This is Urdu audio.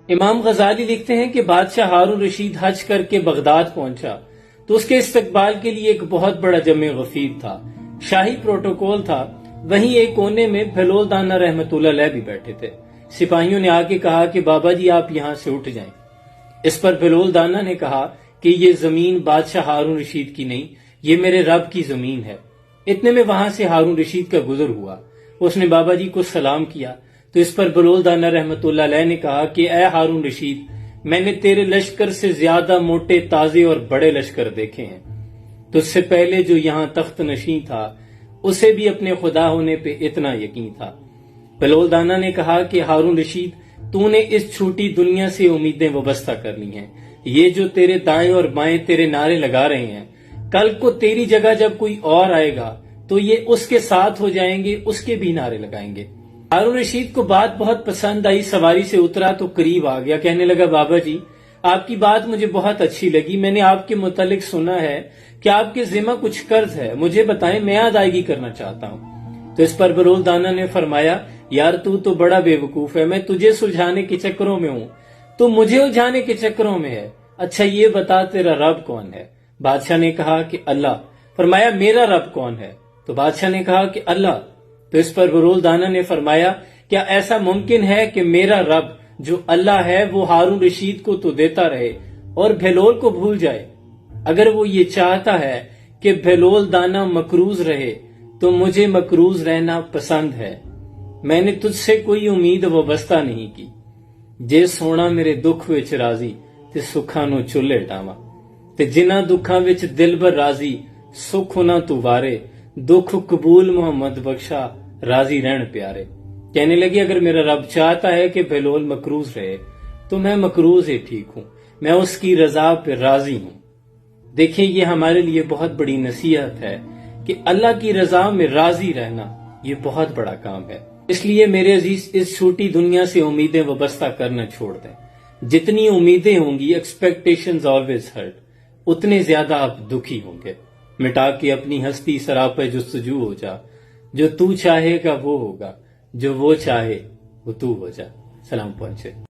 امام غزالی لکھتے ہیں کہ بادشاہ ہارون رشید حج کر کے بغداد پہنچا تو اس کے استقبال کے لیے ایک بہت بڑا جمع غفیر تھا، شاہی پروٹوکول تھا۔ وہیں ایک کونے میں بھلول دانا رحمت اللہ علیہ بھی بیٹھے تھے۔ سپاہیوں نے آ کے کہا کہ بابا جی آپ یہاں سے اٹھ جائیں۔ اس پر بھلول دانا نے کہا کہ یہ زمین بادشاہ ہارون رشید کی نہیں، یہ میرے رب کی زمین ہے۔ اتنے میں وہاں سے ہارون رشید کا گزر ہوا، اس نے بابا جی کو سلام کیا تو اس پر بھلول دانا رحمت اللہ علیہ نے کہا کہ اے ہارون رشید، میں نے تیرے لشکر سے زیادہ موٹے، تازے اور بڑے لشکر دیکھے ہیں۔ تو اس سے پہلے جو یہاں تخت نشین تھا اسے بھی اپنے خدا ہونے پہ اتنا یقین تھا۔ بھلول دانا نے کہا کہ ہارون رشید، تو نے اس چھوٹی دنیا سے امیدیں وابستہ کرنی ہیں۔ یہ جو تیرے دائیں اور بائیں تیرے نعرے لگا رہے ہیں، کل کو تیری جگہ جب کوئی اور آئے گا تو یہ اس کے ساتھ ہو جائیں گے، اس کے بھی نعرے لگائیں گے۔ ہارون رشید کو بات بہت پسند آئی، سواری سے اترا تو قریب آ گیا، کہنے لگا بابا جی آپ کی بات مجھے بہت اچھی لگی، میں نے آپ کے متعلق سنا ہے کہ آپ کے ذمہ کچھ قرض ہے، مجھے بتائیں، میں ادائیگی کرنا چاہتا ہوں۔ تو اس پر بھلول دانا نے فرمایا یار تو بڑا بے وقوف ہے، میں تجھے سلجھانے کے چکروں میں ہوں، تو مجھے الجھانے کے چکروں میں ہے۔ اچھا یہ بتا تیرا رب کون ہے؟ بادشاہ نے کہا کہ اللہ۔ فرمایا میرا رب کون ہے؟ تو بادشاہ نے کہا کہ اللہ۔ تو اس پر بھلول دانا نے فرمایا کیا ایسا ممکن ہے کہ میرا رب جو اللہ ہے وہ ہارون رشید کو تو دیتا رہے اور بھلول کو بھول جائے؟ اگر وہ یہ چاہتا ہے کہ بھلول دانا مقروض رہے تو مجھے مقروض رہنا پسند ہے، میں نے تجھ سے کوئی امید وابستہ نہیں کی۔ جے سونا میرے دکھ وچ راضی تے سکھاں نو چلے ٹاواں، تے جنہاں دکھاں وچ دل بر راضی سکھ انہاں تو وارے، دکھ قبول محمد بخشا راضی رہن پیارے۔ کہنے لگی اگر میرا رب چاہتا ہے کہ بھلول مقروض رہے تو میں مقروض ہی ٹھیک ہوں، میں اس کی رضا پہ راضی ہوں۔ دیکھیں یہ ہمارے لیے بہت بڑی نصیحت ہے کہ اللہ کی رضا میں راضی رہنا یہ بہت بڑا کام ہے۔ اس لیے میرے عزیز اس چھوٹی دنیا سے امیدیں وابستہ کرنا چھوڑ دیں۔ جتنی امیدیں ہوں گی، ایکسپیکٹیشنز آلویز ہرٹ، اتنے زیادہ آپ دکھی ہوں گے۔ مٹا کے اپنی ہستی سراپے جستجو ہو جا، جو تو چاہے گا وہ ہوگا، جو وہ چاہے وہ تو ہو جا۔ سلام پہنچے۔